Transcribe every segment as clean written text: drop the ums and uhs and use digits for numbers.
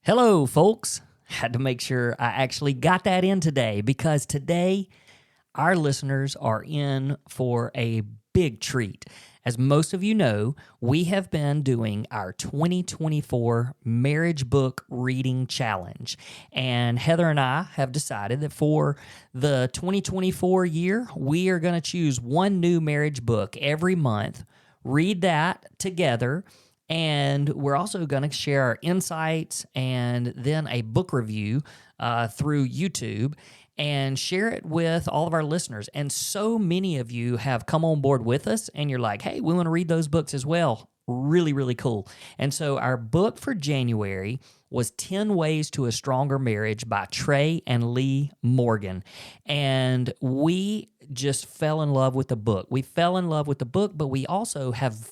Hello, folks. Had to make sure I actually got that in today because today our listeners are in for a big treat. As most of you know, we have been doing our 2024 Marriage Book Reading Challenge. And Heather and I have decided that for the 2024 year, we are going to choose one new marriage book every month, read that together, and we're also going to share our insights and then a book review through YouTube and share it with all of our listeners. And so many of you have come on board with us and you're like, hey, we want to read those books as well. Really, really cool. And so our book for January was 10 Ways to a Stronger Marriage by Trey and Lea Morgan. And we just fell in love with the book. We fell in love with the book, but we also have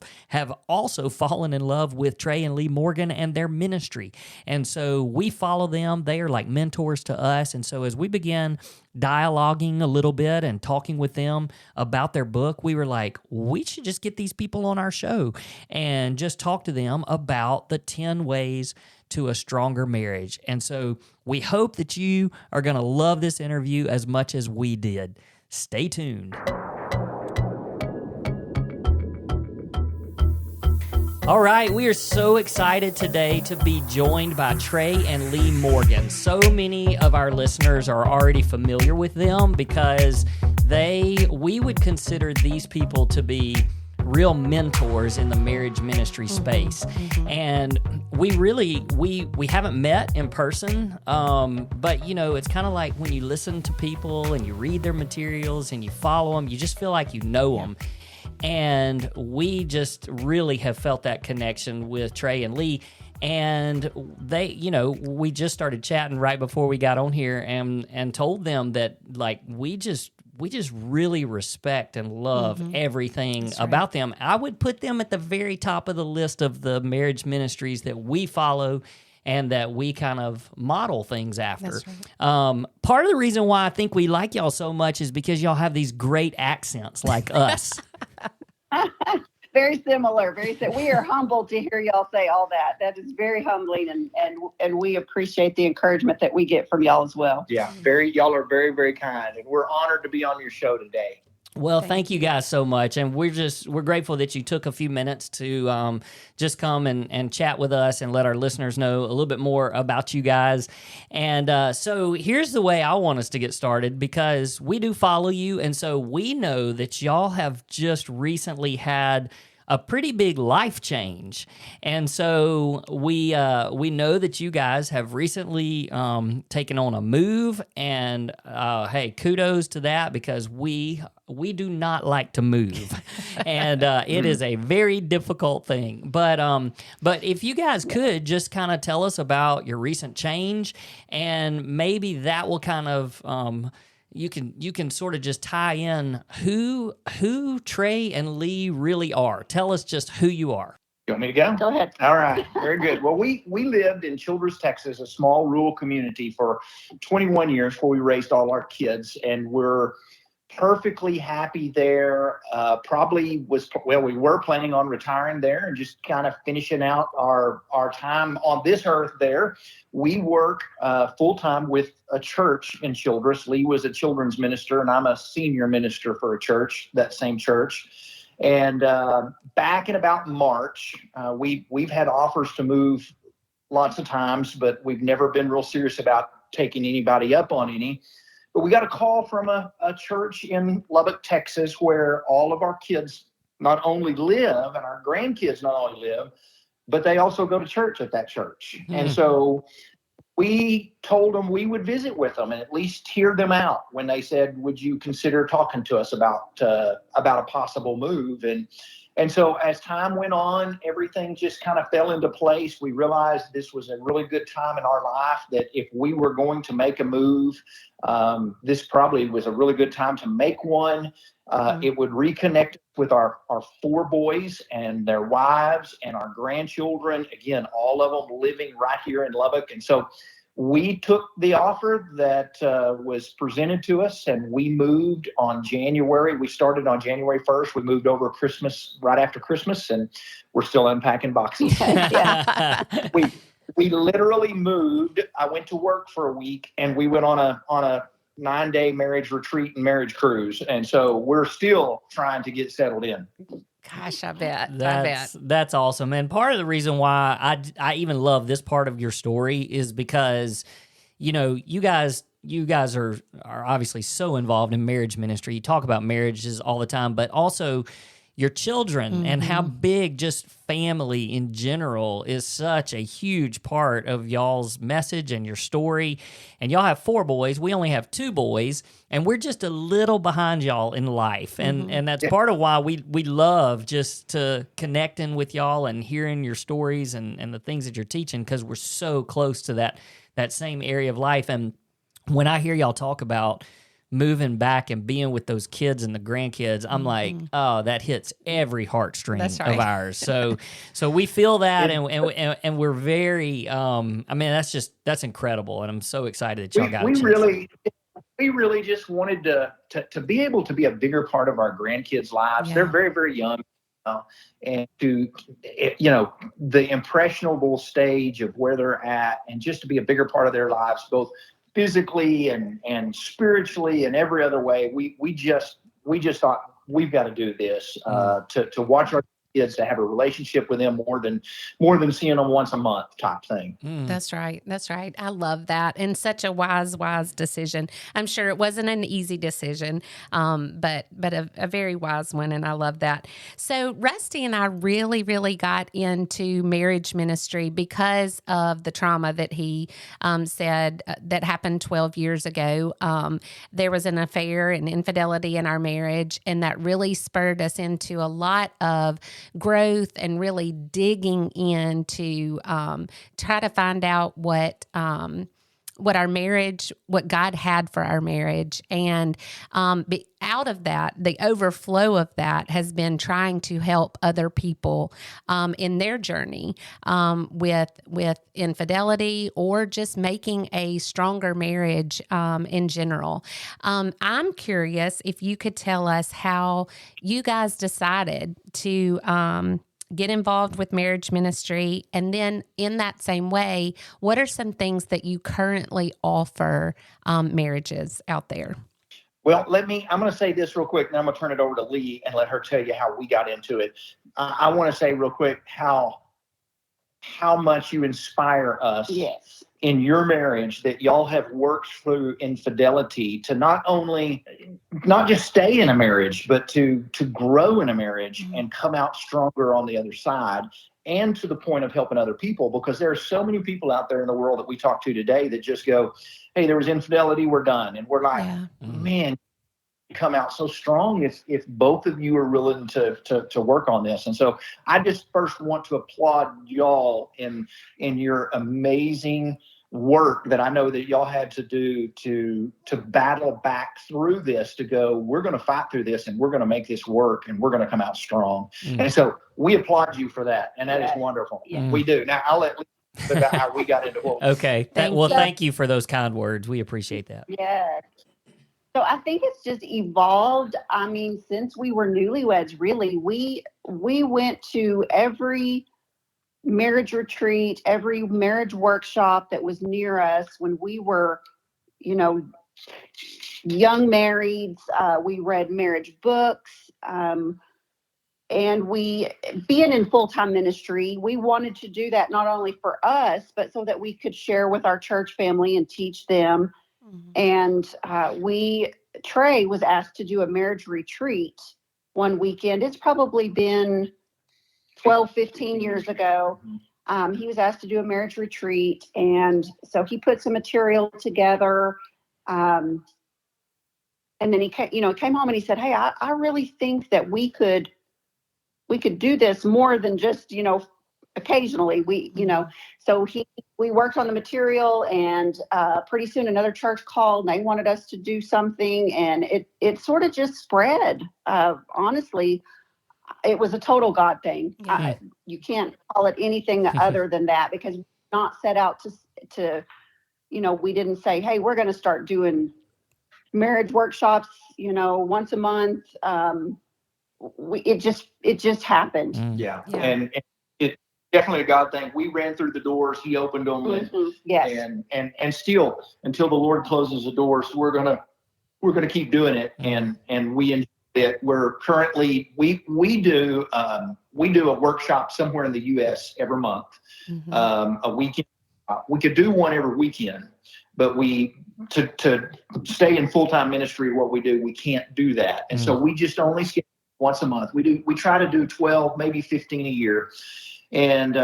also fallen in love with Trey and Lea Morgan and their ministry. And so we follow them. They are like mentors to us. And so as we began dialoguing a little bit and talking with them about their book, we were like, we should just get these people on our show and just talk to them about the 10 ways to a stronger marriage. And so we hope that you are going to love this interview as much as we did. Stay tuned. All right, we are so excited today to be joined by Trey and Lea Morgan. So many of our listeners are already familiar with them because we would consider these people to be real mentors in the marriage ministry space. And we haven't met in person, but you know, it's kind of like when you listen to people and you read their materials and you follow them, you just feel like you know them. And we just really have felt that connection with Trey and Lea. And they, you know, we just started chatting right before we got on here and told them that, like, we just really respect and love everything about them. I would put them at the very top of the list of the marriage ministries that we follow and that we kind of model things after. That's right. Part of the reason why I think we like y'all so much is because y'all have these great accents like us. Very similar. We are humbled to hear y'all say all that. That is very humbling, and we appreciate the encouragement that we get from y'all as well. Yeah, y'all are very, very kind, and we're honored to be on your show today. Well, thank you guys so much, and we're grateful that you took a few minutes to just come and chat with us and let our listeners know a little bit more about you guys. And so here's the way I want us to get started, because we do follow you, and so we know that y'all have just recently had a pretty big life change. And so we know that you guys have recently taken on a move, and hey, kudos to that, because we do not like to move, and it is a very difficult thing. But if you guys could just kind of tell us about your recent change, and maybe that will kind of you can sort of just tie in who Trey and Lea really are. Tell us just who you are. You want me to go? Go ahead. All right. Very good. Well, we lived in Childress, Texas, a small rural community, for 21 years before we raised all our kids, and we're perfectly happy there. We were planning on retiring there and just kind of finishing out our time on this earth there. We work full-time with a church in Childress. Lea was a children's minister, and I'm a senior minister for a church, that same church. And back in about March, we've had offers to move lots of times, but we've never been real serious about taking anybody up on any. But we got a call from a church in Lubbock, Texas, where all of our kids not only live, and our grandkids not only live, but they also go to church at that church. And so we told them we would visit with them and at least hear them out when they said, would you consider talking to us about a possible move? And so as time went on, everything just kind of fell into place. We realized this was a really good time in our life, that if we were going to make a move, this probably was a really good time to make one. It would reconnect with our 4 boys and their wives and our grandchildren, again, all of them living right here in Lubbock. And so we took the offer that was presented to us, and we moved on January. We started on January 1st. We moved over Christmas, right after Christmas, and we're still unpacking boxes. we literally moved. I went to work for a week, and we went on a 9-day marriage retreat and marriage cruise. And so we're still trying to get settled in. Gosh, I bet. That's awesome. And part of the reason why I even love this part of your story is because, you guys are obviously so involved in marriage ministry. You talk about marriages all the time, but also your children and how big just family in general is such a huge part of y'all's message and your story. And y'all have 4 boys. We only have 2 boys, and we're just a little behind y'all in life. And that's part of why we love just to connecting with y'all and hearing your stories and the things that you're teaching, because we're so close to that same area of life. And when I hear y'all talk about moving back and being with those kids and the grandkids, I'm like, oh, that hits every heartstring of ours. So we feel that, and we're very, that's incredible, and I'm so excited that y'all got a chance. We really just wanted to be able to be a bigger part of our grandkids' lives. Yeah. They're very, very young, and to, the impressionable stage of where they're at, and just to be a bigger part of their lives, both physically and spiritually and every other way. We just thought we've got to do this to watch our kids, to have a relationship with them more than seeing them once a month type thing. That's right. I love that. And such a wise decision. I'm sure it wasn't an easy decision, but a very wise one. And I love that. So Rusty and I really, really got into marriage ministry because of the trauma that he said that happened 12 years ago. There was an affair and infidelity in our marriage, and that really spurred us into a lot of growth and really digging in to try to find out what our marriage, what God had for our marriage. And out of that, the overflow of that has been trying to help other people in their journey with infidelity, or just making a stronger marriage in general. I'm curious if you could tell us how you guys decided to get involved with marriage ministry. And then in that same way, what are some things that you currently offer marriages out there? Well, I'm going to say this real quick, and I'm going to turn it over to Lee and let her tell you how we got into it. I want to say real quick how much you inspire us in your marriage, that y'all have worked through infidelity to not just stay in a marriage, but to grow in a marriage and come out stronger on the other side, and to the point of helping other people, because there are so many people out there in the world that we talk to today that just go, hey, there was infidelity, we're done. And we're like, man, you come out so strong if both of you are willing to work on this. And so I just first want to applaud y'all in your amazing work that I know that y'all had to do to battle back through this, to go, we're going to fight through this, and we're going to make this work, and we're going to come out strong. And so we applaud you for that. And that is wonderful. We do. Now I'll let Lee talk about how we got into what. Okay. Thank you for those kind words. We appreciate that. Yes. So I think it's just evolved. I mean, since we were newlyweds, really, we went to every marriage retreat, every marriage workshop that was near us when we were, young marrieds. We read marriage books. And we, being in full-time ministry, we wanted to do that not only for us, but so that we could share with our church family and teach them. And Trey was asked to do a marriage retreat one weekend. It's probably been 12, 15 years ago. He was asked to do a marriage retreat. And so he put some material together. And then he came home and he said, hey, I really think that we could do this more than just, occasionally. So we worked on the material, and pretty soon another church called and they wanted us to do something, and it sort of just spread. Honestly, it was a total God thing. You can't call it anything other than that, because we're not set out to we didn't say, hey, we're going to start doing marriage workshops, once a month. It just happened. And definitely a God thing. We ran through the doors, he opened them, Yes. and still until the Lord closes the doors, we're gonna keep doing it, and we enjoy it. We're currently we do a workshop somewhere in the U.S. every month, a weekend. We could do one every weekend, but to stay in full-time ministry, what we do, we can't do that, and so we just only schedule once a month. We try to do 12, maybe 15 a year, and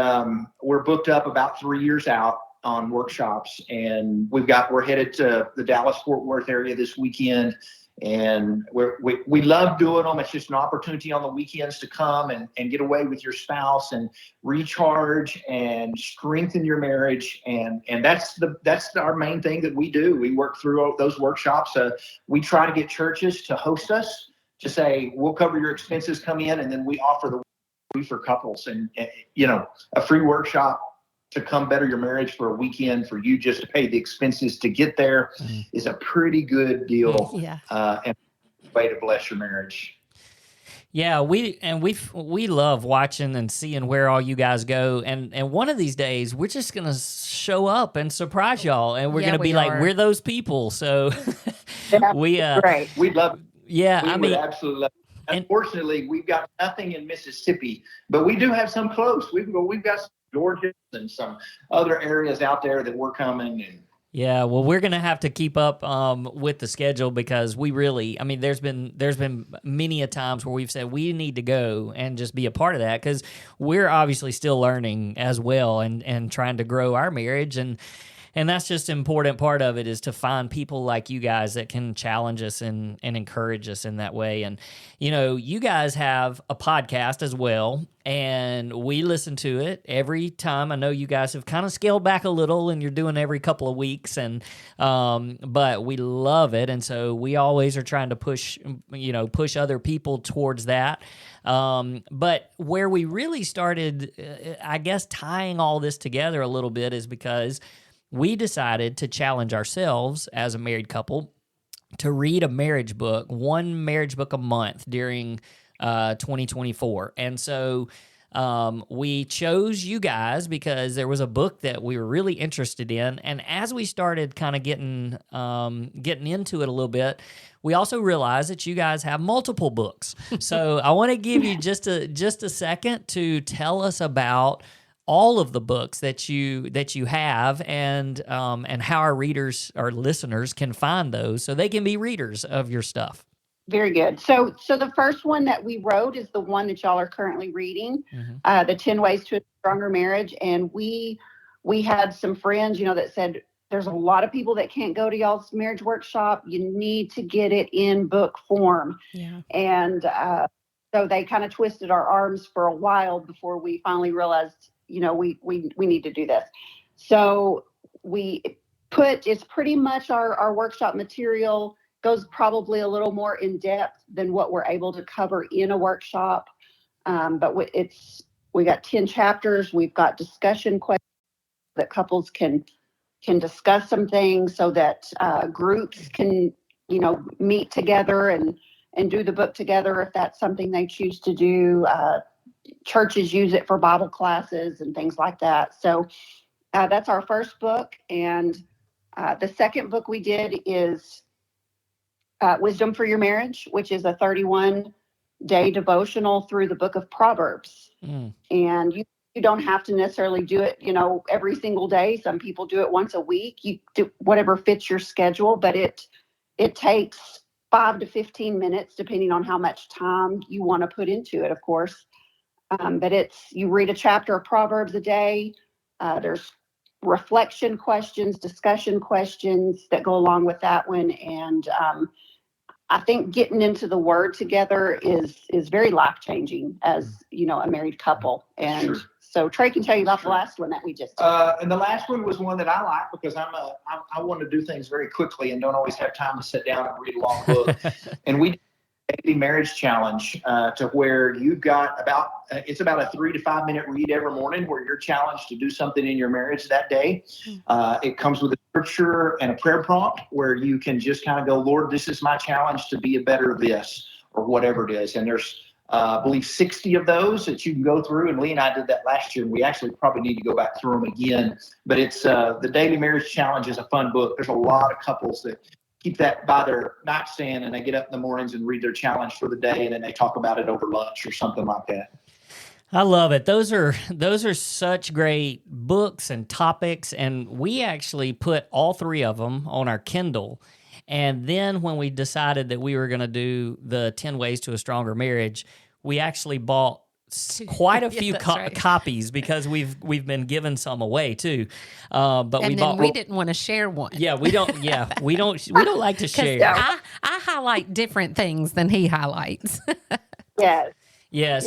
we're booked up about 3 years out on workshops, and we're headed to the Dallas-Fort Worth area this weekend, and we love doing them. It's just an opportunity on the weekends to come and get away with your spouse and recharge and strengthen your marriage, and that's our main thing that we do. We work through those workshops. We try to get churches to host us, to say, we'll cover your expenses, come in, and then we offer the free for couples, and a free workshop to come better your marriage for a weekend, for you just to pay the expenses to get there, is a pretty good deal. Yeah. And a way to bless your marriage. Yeah, we love watching and seeing where all you guys go, and one of these days we're just gonna show up and surprise y'all, and we're gonna be like, we're those people. So Right. We'd love it. Yeah, We would absolutely love it. Unfortunately, we've got nothing in Mississippi, but we do have some close. We've got some Georgia and some other areas out there that we're coming. And yeah, well, we're gonna have to keep up with the schedule, because we really, there's been many a times where we've said we need to go and just be a part of that, because we're obviously still learning as well, and trying to grow our marriage, and that's just an important part of it, is to find people like you guys that can challenge us and encourage us in that way. And, you guys have a podcast as well, and we listen to it every time. I know you guys have kind of scaled back a little, and you're doing every couple of weeks, and but we love it. And so we always are trying to push other people towards that. But where we really started, I guess, tying all this together a little bit, is because we decided to challenge ourselves as a married couple to read a marriage book, one marriage book a month during 2024. And so we chose you guys because there was a book that we were really interested in. And as we started kind of getting into it a little bit, we also realized that you guys have multiple books. So I want to give you just a second to tell us about all of the books that you have, and how our listeners can find those, so they can be readers of your stuff. Very good. So the first one that we wrote is the one that y'all are currently reading, the 10 Ways to a Stronger Marriage. And we had some friends, that said, there's a lot of people that can't go to y'all's marriage workshop. You need to get it in book form. Yeah. And so they kind of twisted our arms for a while before we finally realized, we need to do this. So it's pretty much our workshop material goes probably a little more in depth than what we're able to cover in a workshop. But we got 10 chapters. We've got discussion questions that couples can discuss some things, so that groups can, meet together and do the book together if that's something they choose to do. Churches use it for Bible classes and things like that. So that's our first book. And the second book we did is Wisdom for Your Marriage, which is a 31-day devotional through the book of Proverbs. And you don't have to necessarily do it, every single day. Some people do it once a week. You do whatever fits your schedule, but it takes 5 to 15 minutes, depending on how much time you want to put into it, of course. But you read a chapter of Proverbs a day. There's reflection questions, discussion questions that go along with that one. And I think getting into the Word together is very life-changing as, a married couple. And so Trey can tell you about the last one that we just did. And the last one was one that I like, because I want to do things very quickly and don't always have time to sit down and read a long book. And we daily marriage challenge, to where you've got it's about a 3 to 5 minute read every morning, where you're challenged to do something in your marriage that day. It comes with a scripture and a prayer prompt, where you can just kind of go, Lord, this is my challenge to be a better this, or whatever it is. And there's I believe 60 of those that you can go through. And Lee and I did that last year. And we actually probably need to go back through them again. But it's the Daily Marriage Challenge is a fun book. There's a lot of couples that keep that by their nightstand and they get up in the mornings and read their challenge for the day. And then they talk about it over lunch or something like that. I love it. Those are such great books and topics. And we actually put all three of them on our Kindle. And then when we decided that we were going to do the 10 Ways to a Stronger Marriage, we actually bought quite a few copies because we've been giving some away too. But we didn't want to share one. Yeah, we don't like to share. I highlight different things than he highlights. Yes. Yeah,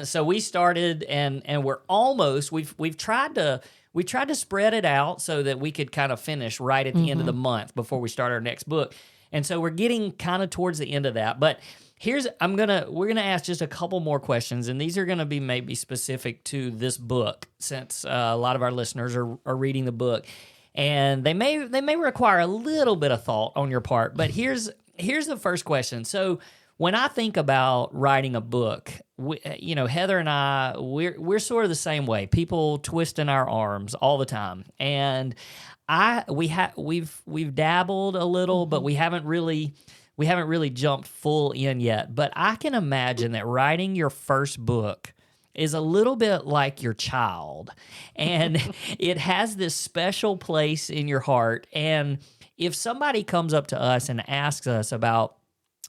so we started and we've tried to spread it out so that we could kind of finish right at the end of the month before we start our next book. And so we're getting kind of towards the end of that. But we're gonna ask just a couple more questions, and these are gonna be maybe specific to this book, since a lot of our listeners are reading the book. And they may require a little bit of thought on your part. But here's the first question. So when I think about writing a book, Heather and I, we're sort of the same way. People twisting our arms all the time, and we've dabbled a little, but we haven't really jumped full in yet. But I can imagine that writing your first book is a little bit like your child, and it has this special place in your heart. And if somebody comes up to us and asks us about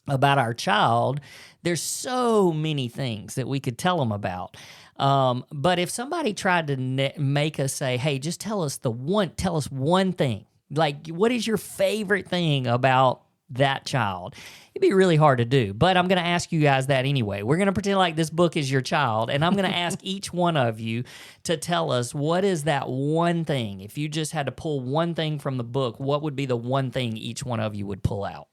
our child, there's so many things that we could tell them about. But if somebody tried to make us say, hey, just tell us one thing, like what is your favorite thing about that child? It'd be really hard to do, but I'm going to ask you guys that anyway. We're going to pretend like this book is your child, and I'm going to ask each one of you to tell us what is that one thing. If you just had to pull one thing from the book, what would be the one thing each one of you would pull out?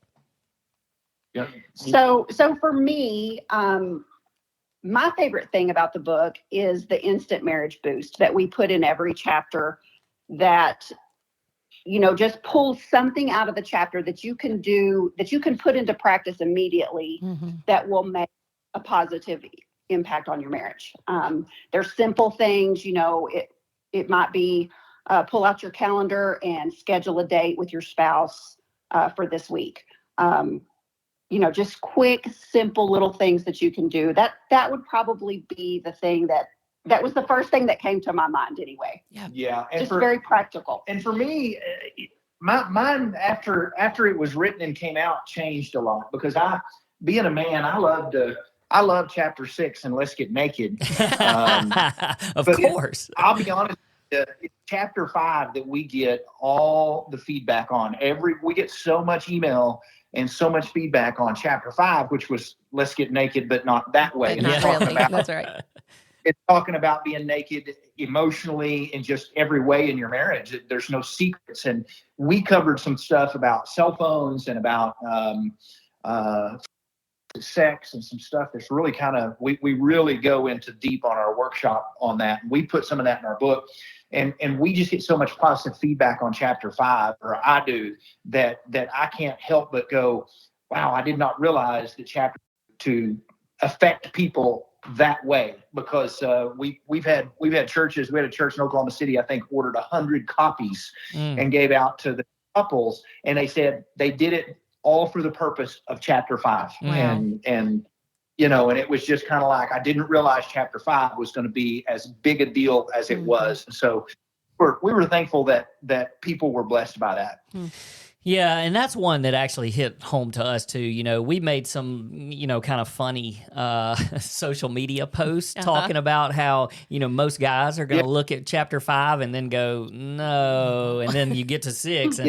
Yeah. So for me, my favorite thing about the book is the instant marriage boost that we put in every chapter that, just pull something out of the chapter that you can do, that you can put into practice immediately that will make a positive impact on your marriage. There's simple things, it might be pull out your calendar and schedule a date with your spouse for this week. Just quick, simple little things that you can do. That would probably be the thing that was the first thing that came to my mind anyway. Yeah. And just very practical. And for me, mine after it was written and came out changed a lot, because being a man, I love chapter 6 and Let's Get Naked. Of course. I'll be honest. It's chapter 5 that we get all the feedback on. We get so much email and so much feedback on chapter 5, which was Let's Get Naked, but not that way. Not really. That's right. It's talking about being naked emotionally in just every way in your marriage. There's no secrets. And we covered some stuff about cell phones and about sex and some stuff that's really kind of, we really go into deep on our workshop on that. We put some of that in our book. And we just get so much positive feedback on chapter 5, or I do, that I can't help but go, wow, I did not realize that chapter to affect people that way, because we've had churches. We had a church in Oklahoma City, I think, ordered 100 copies and gave out to the couples, and they said they did it all for the purpose of chapter 5. Wow. And it was just kind of like, I didn't realize chapter 5 was going to be as big a deal as it was. So we were thankful that people were blessed by that. Yeah, and that's one that actually hit home to us too. We made some, kind of funny social media posts talking about how, most guys are going to look at chapter 5 and then go, no, and then you get to 6.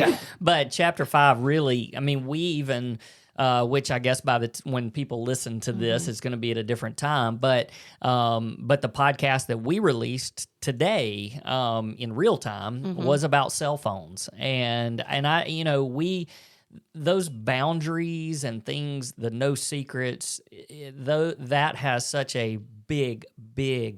But chapter 5 really, we even... which I guess when people listen to this, it's going to be at a different time. But the podcast that we released today in real time was about cell phones, and those boundaries and things, the no secrets, that has such a big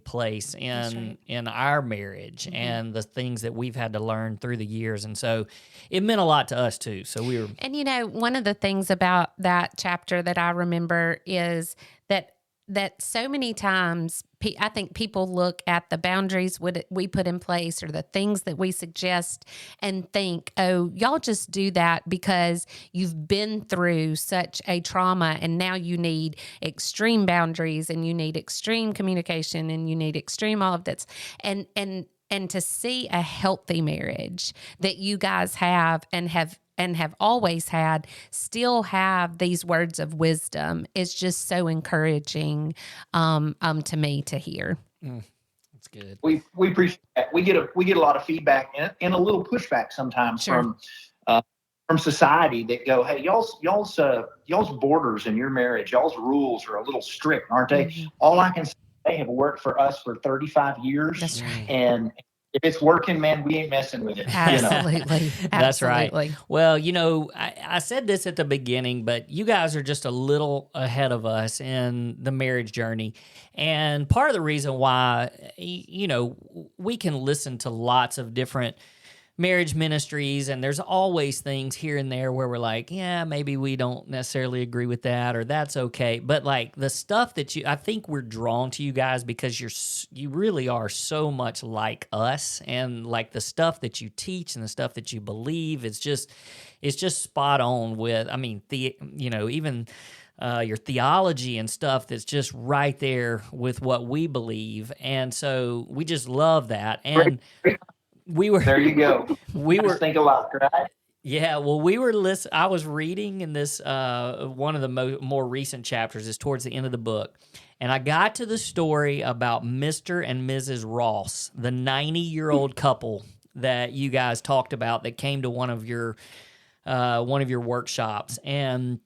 place in our marriage and the things that we've had to learn through the years. And so it meant a lot to us too. So we were... And one of the things about that chapter that I remember is that that so many times I think people look at the boundaries we put in place or the things that we suggest and think, oh, y'all just do that because you've been through such a trauma and now you need extreme boundaries and you need extreme communication and you need extreme all of this. And to see a healthy marriage that you guys have and have always had, still have these words of wisdom is just so encouraging to me to hear. That's good. We appreciate that. We get a lot of feedback and a little pushback sometimes from society that go, hey, y'all's borders in your marriage, y'all's rules are a little strict, aren't they? Mm-hmm. All I can say, they have worked for us for 35 years. That's right. And if it's working, man, we ain't messing with it. Absolutely. That's right. Well, I said this at the beginning, but you guys are just a little ahead of us in the marriage journey. And part of the reason why, we can listen to lots of different marriage ministries, and there's always things here and there where we're like, yeah, maybe we don't necessarily agree with that, or that's okay. But like the stuff that I think we're drawn to you guys because you really are so much like us, and like the stuff that you teach and the stuff that you believe it's just spot on with, even your theology and stuff that's just right there with what we believe. And so we just love that. And there you go. We were think a lot, right? Yeah. Well, we were listening. I was reading in this one of the more recent chapters. Is towards the end of the book, and I got to the story about Mr. and Mrs. Ross, the 90-year-old couple that you guys talked about that came to one of your workshops, and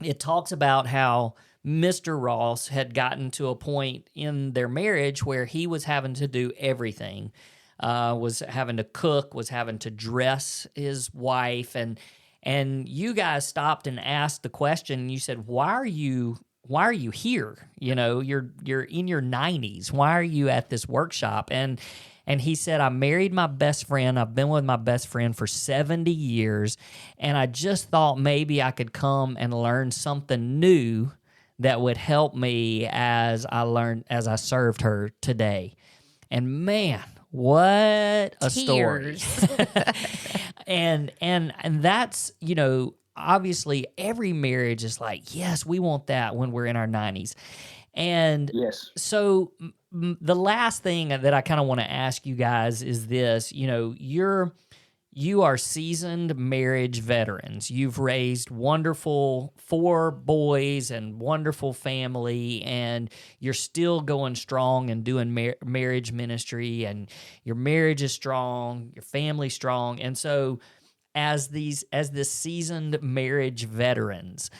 it talks about how Mr. Ross had gotten to a point in their marriage where he was having to do everything. Was having to cook, was having to dress his wife, and you guys stopped and asked the question. And you said, "Why are you here? You're in your 90s. Why are you at this workshop?" And he said, "I married my best friend. I've been with my best friend for 70 years, and I just thought maybe I could come and learn something new that would help me as I served her today." And man, what a story. and that's, obviously every marriage is like, yes, we want that when we're in our 90s. And yes. So the last thing that I kind of want to ask you guys is this, you are seasoned marriage veterans. You've raised wonderful 4 boys and wonderful family, and you're still going strong and doing marriage ministry, and your marriage is strong, your family's strong. And so as the seasoned marriage veterans,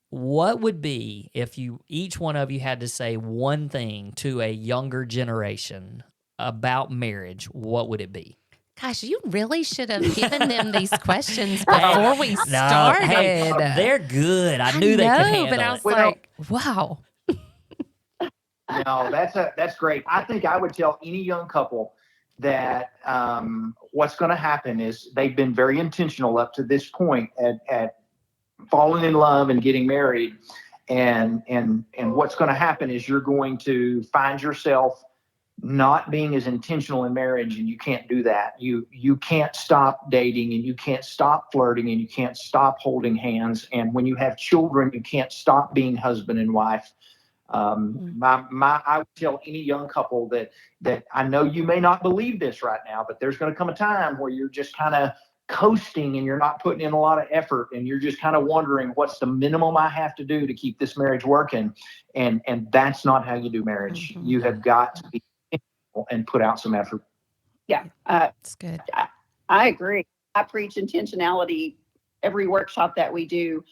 what would be, if each one of you had to say one thing to a younger generation about marriage, what would it be? Gosh, you really should have given them these questions before we started. Hey, they're good. I knew they could handle it. But I was like, wow. No, that's great. I think I would tell any young couple that what's going to happen is they've been very intentional up to this point at falling in love and getting married. And what's going to happen is you're going to find yourself not being as intentional in marriage, and you can't do that. You can't stop dating, and you can't stop flirting, and you can't stop holding hands. And when you have children, you can't stop being husband and wife. I would tell any young couple that I know you may not believe this right now, but there's going to come a time where you're just kind of coasting and you're not putting in a lot of effort, and you're just kind of wondering, what's the minimum I have to do to keep this marriage working? And that's not how you do marriage. Mm-hmm. You have got to be and put out some effort. Yeah. That's good. I agree. I preach intentionality every workshop that we do.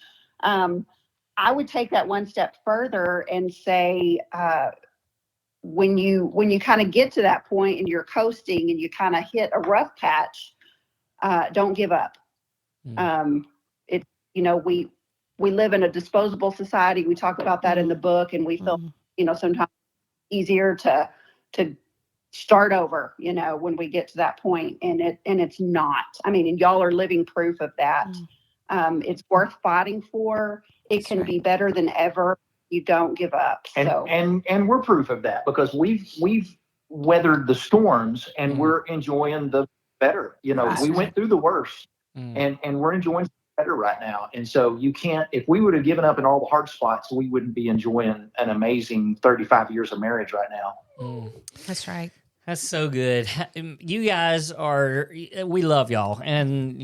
I would take that one step further and say, when you kind of get to that point and you're coasting and you kind of hit a rough patch, don't give up. We live in a disposable society. We talk about that in the book, and we feel, sometimes easier to start over, when we get to that point, and it's not. I mean, and y'all are living proof of that. It's worth fighting for. It can be better than ever. You don't give up. And we're proof of that, because we've weathered the storms, and we're enjoying the better. We went through the worst, and we're enjoying better right now. And so you can't, if we would have given up in all the hard spots, we wouldn't be enjoying an amazing 35 years of marriage right now. That's right. That's so good. You guys we love y'all, and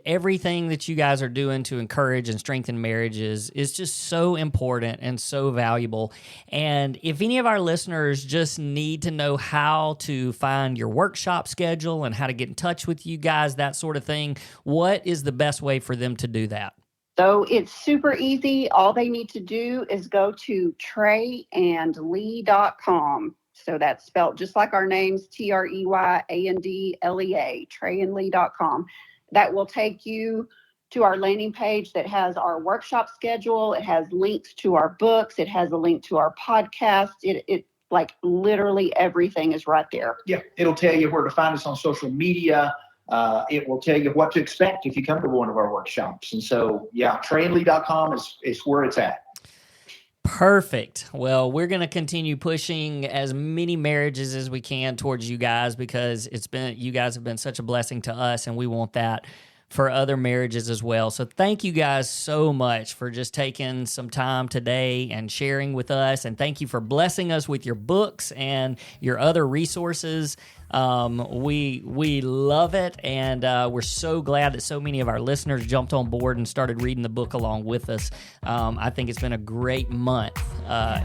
everything that you guys are doing to encourage and strengthen marriages is just so important and so valuable. And if any of our listeners just need to know how to find your workshop schedule and how to get in touch with you guys, that sort of thing, what is the best way for them to do that? So it's super easy. All they need to do is go to trailblazers.com. So that's spelled just like our names, TREYANDLEA, trailblazers.com. That will take you to our landing page that has our workshop schedule. It has links to our books. It has a link to our podcast. It like literally everything is right there. Yeah, it'll tell you where to find us on social media. It will tell you what to expect if you come to one of our workshops. And so, yeah, trailblazers.com is where it's at. Perfect. Well, we're going to continue pushing as many marriages as we can towards you guys, because you guys have been such a blessing to us, and we want that for other marriages as well. So thank you guys so much for just taking some time today and sharing with us, and thank you for blessing us with your books and your other resources. We love it, and we're so glad that so many of our listeners jumped on board and started reading the book along with us. I think it's been a great month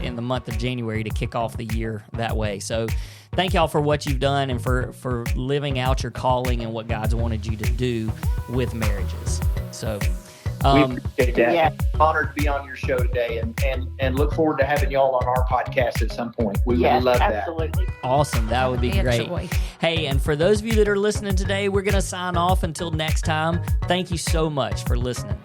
in the month of January to kick off the year that way. So thank y'all for what you've done and for living out your calling and what God's wanted you to do with marriages. So we appreciate that. Yeah. Honored to be on your show today, and look forward to having y'all on our podcast at some point. We really love absolutely. that. Awesome. That would be great. Joy. Hey, and for those of you that are listening today, we're going to sign off until next time. Thank you so much for listening.